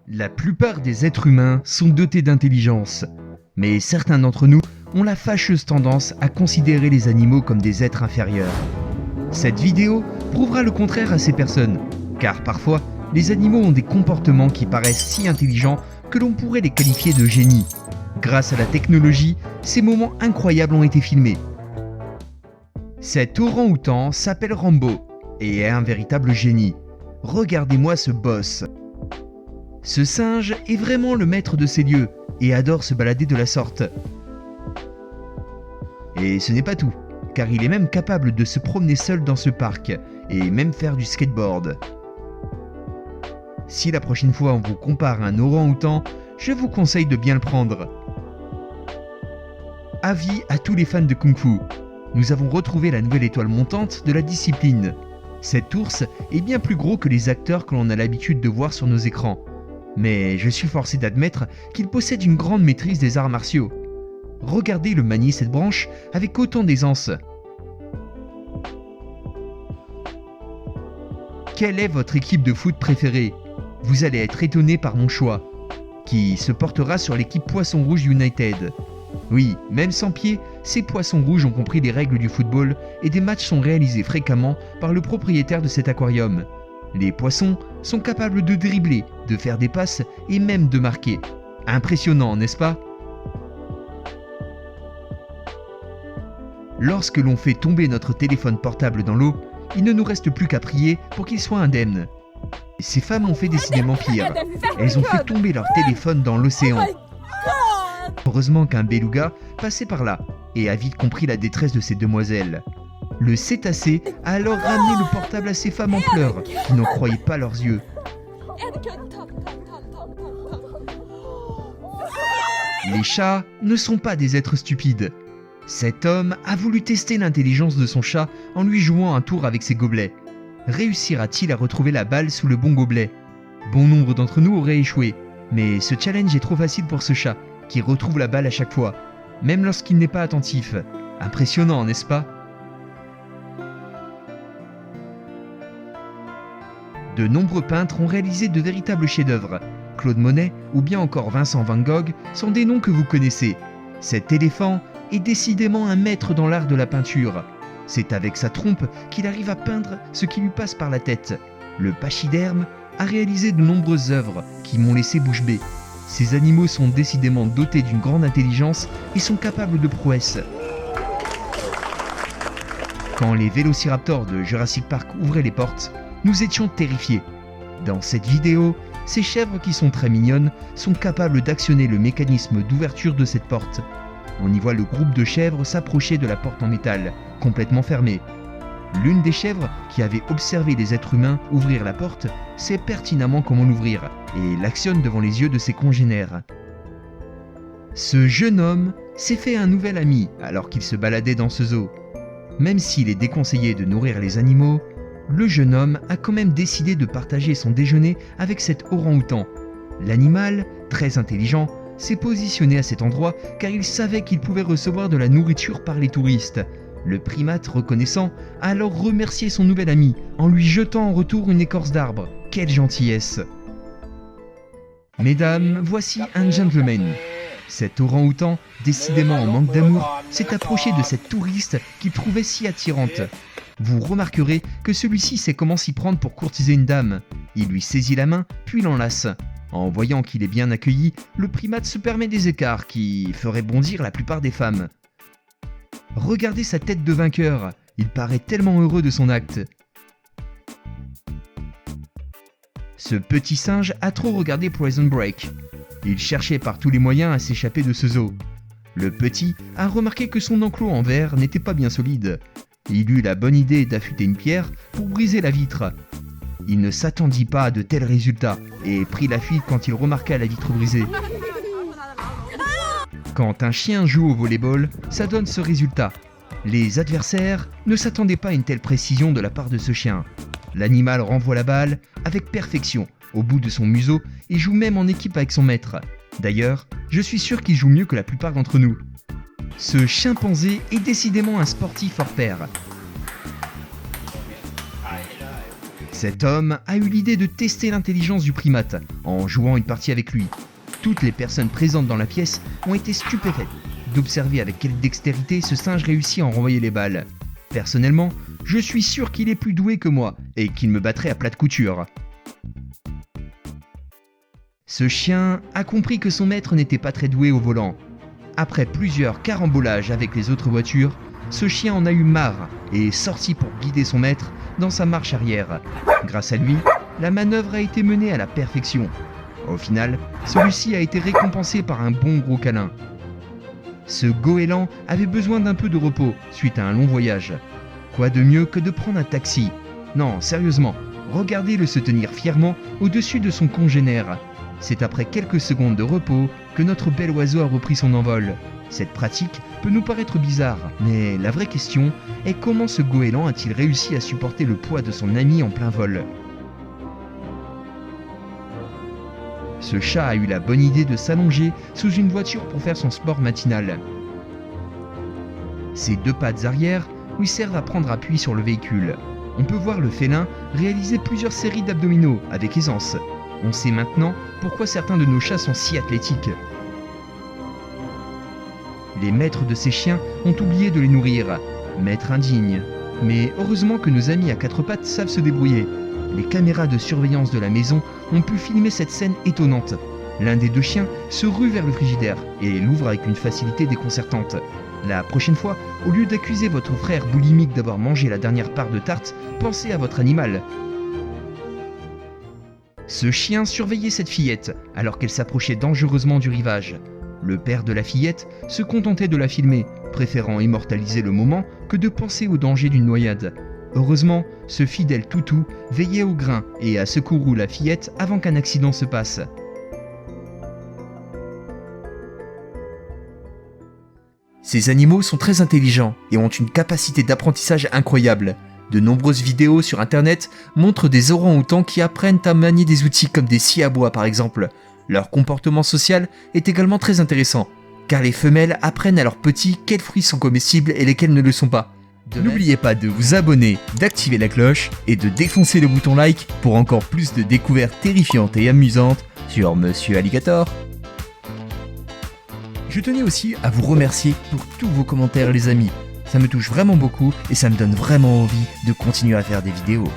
La plupart des êtres humains sont dotés d'intelligence, mais certains d'entre nous ont la fâcheuse tendance à considérer les animaux comme des êtres inférieurs. Cette vidéo prouvera le contraire à ces personnes, car parfois, les animaux ont des comportements qui paraissent si intelligents que l'on pourrait les qualifier de génies. Grâce à la technologie, ces moments incroyables ont été filmés. Cet orang-outan s'appelle Rambo et est un véritable génie. Regardez-moi ce boss. Ce singe est vraiment le maître de ces lieux et adore se balader de la sorte. Et ce n'est pas tout, car il est même capable de se promener seul dans ce parc et même faire du skateboard. Si la prochaine fois on vous compare à un orang-outan, je vous conseille de bien le prendre. Avis à tous les fans de Kung Fu. Nous avons retrouvé la nouvelle étoile montante de la discipline. Cet ours est bien plus gros que les acteurs que l'on a l'habitude de voir sur nos écrans. Mais je suis forcé d'admettre qu'il possède une grande maîtrise des arts martiaux. Regardez-le manier cette branche avec autant d'aisance. Quelle est votre équipe de foot préférée? Vous allez être étonné par mon choix, qui se portera sur l'équipe Poisson Rouge United. Oui, même sans pied, ces poissons rouges ont compris les règles du football et des matchs sont réalisés fréquemment par le propriétaire de cet aquarium. Les poissons sont capables de dribbler, de faire des passes et même de marquer. Impressionnant, n'est-ce pas? Lorsque l'on fait tomber notre téléphone portable dans l'eau, il ne nous reste plus qu'à prier pour qu'il soit indemne. Ces femmes ont fait décidément pire. Elles ont fait tomber leur téléphone dans l'océan. Heureusement qu'un beluga passait par là et a vite compris la détresse de ces demoiselles. Le cétacé a alors ramené le portable à ces femmes en pleurs qui n'en croyaient pas leurs yeux. Les chats ne sont pas des êtres stupides. Cet homme a voulu tester l'intelligence de son chat en lui jouant un tour avec ses gobelets. Réussira-t-il à retrouver la balle sous le bon gobelet? Bon nombre d'entre nous auraient échoué, mais ce challenge est trop facile pour ce chat, qui retrouve la balle à chaque fois, même lorsqu'il n'est pas attentif. Impressionnant, n'est-ce pas? De nombreux peintres ont réalisé de véritables chefs-d'œuvre. Claude Monet ou bien encore Vincent van Gogh sont des noms que vous connaissez. Cet éléphant est décidément un maître dans l'art de la peinture. C'est avec sa trompe qu'il arrive à peindre ce qui lui passe par la tête. Le pachyderme a réalisé de nombreuses œuvres qui m'ont laissé bouche bée. Ces animaux sont décidément dotés d'une grande intelligence et sont capables de prouesses. Quand les vélociraptors de Jurassic Park ouvraient les portes, nous étions terrifiés. Dans cette vidéo, ces chèvres qui sont très mignonnes sont capables d'actionner le mécanisme d'ouverture de cette porte. On y voit le groupe de chèvres s'approcher de la porte en métal, complètement fermée. L'une des chèvres, qui avait observé les êtres humains ouvrir la porte, sait pertinemment comment l'ouvrir et l'actionne devant les yeux de ses congénères. Ce jeune homme s'est fait un nouvel ami alors qu'il se baladait dans ce zoo. Même s'il est déconseillé de nourrir les animaux, le jeune homme a quand même décidé de partager son déjeuner avec cet orang-outan. L'animal, très intelligent, s'est positionné à cet endroit car il savait qu'il pouvait recevoir de la nourriture par les touristes. Le primate, reconnaissant, a alors remercié son nouvel ami en lui jetant en retour une écorce d'arbre. Quelle gentillesse! Mesdames, voici un gentleman. Cet orang-outan, décidément en manque d'amour, s'est approché de cette touriste qu'il trouvait si attirante. Vous remarquerez que celui-ci sait comment s'y prendre pour courtiser une dame. Il lui saisit la main, puis l'enlace. En voyant qu'il est bien accueilli, le primate se permet des écarts qui feraient bondir la plupart des femmes. Regardez sa tête de vainqueur, il paraît tellement heureux de son acte. Ce petit singe a trop regardé Prison Break. Il cherchait par tous les moyens à s'échapper de ce zoo. Le petit a remarqué que son enclos en verre n'était pas bien solide. Il eut la bonne idée d'affûter une pierre pour briser la vitre. Il ne s'attendit pas à de tels résultats et prit la fuite quand il remarqua la vitre brisée. Quand un chien joue au volleyball, ça donne ce résultat. Les adversaires ne s'attendaient pas à une telle précision de la part de ce chien. L'animal renvoie la balle avec perfection au bout de son museau et joue même en équipe avec son maître. D'ailleurs, je suis sûr qu'il joue mieux que la plupart d'entre nous. Ce chimpanzé est décidément un sportif hors pair. Cet homme a eu l'idée de tester l'intelligence du primate en jouant une partie avec lui. Toutes les personnes présentes dans la pièce ont été stupéfaites d'observer avec quelle dextérité ce singe réussit à en renvoyer les balles. Personnellement, je suis sûr qu'il est plus doué que moi et qu'il me battrait à plat de couture. Ce chien a compris que son maître n'était pas très doué au volant. Après plusieurs carambolages avec les autres voitures, ce chien en a eu marre et est sorti pour guider son maître dans sa marche arrière. Grâce à lui, la manœuvre a été menée à la perfection. Au final, celui-ci a été récompensé par un bon gros câlin. Ce goéland avait besoin d'un peu de repos suite à un long voyage. Quoi de mieux que de prendre un taxi? Non, sérieusement, regardez-le se tenir fièrement au-dessus de son congénère. C'est après quelques secondes de repos que notre bel oiseau a repris son envol. Cette pratique peut nous paraître bizarre, mais la vraie question est comment ce goéland a-t-il réussi à supporter le poids de son ami en plein vol? Ce chat a eu la bonne idée de s'allonger sous une voiture pour faire son sport matinal. Ses deux pattes arrière lui servent à prendre appui sur le véhicule. On peut voir le félin réaliser plusieurs séries d'abdominaux avec aisance. On sait maintenant pourquoi certains de nos chats sont si athlétiques. Les maîtres de ces chiens ont oublié de les nourrir. Maître indigne. Mais heureusement que nos amis à quatre pattes savent se débrouiller. Les caméras de surveillance de la maison ont pu filmer cette scène étonnante. L'un des deux chiens se rue vers le frigidaire et l'ouvre avec une facilité déconcertante. La prochaine fois, au lieu d'accuser votre frère boulimique d'avoir mangé la dernière part de tarte, pensez à votre animal. Ce chien surveillait cette fillette alors qu'elle s'approchait dangereusement du rivage. Le père de la fillette se contentait de la filmer, préférant immortaliser le moment que de penser au danger d'une noyade. Heureusement, ce fidèle toutou veillait au grain et a secouru la fillette avant qu'un accident se passe. Ces animaux sont très intelligents et ont une capacité d'apprentissage incroyable. De nombreuses vidéos sur internet montrent des orang-outans qui apprennent à manier des outils comme des scies à bois par exemple. Leur comportement social est également très intéressant, car les femelles apprennent à leurs petits quels fruits sont comestibles et lesquels ne le sont pas. N'oubliez pas de vous abonner, d'activer la cloche et de défoncer le bouton like pour encore plus de découvertes terrifiantes et amusantes sur Monsieur Alligator. Je tenais aussi à vous remercier pour tous vos commentaires les amis. Ça me touche vraiment beaucoup et ça me donne vraiment envie de continuer à faire des vidéos.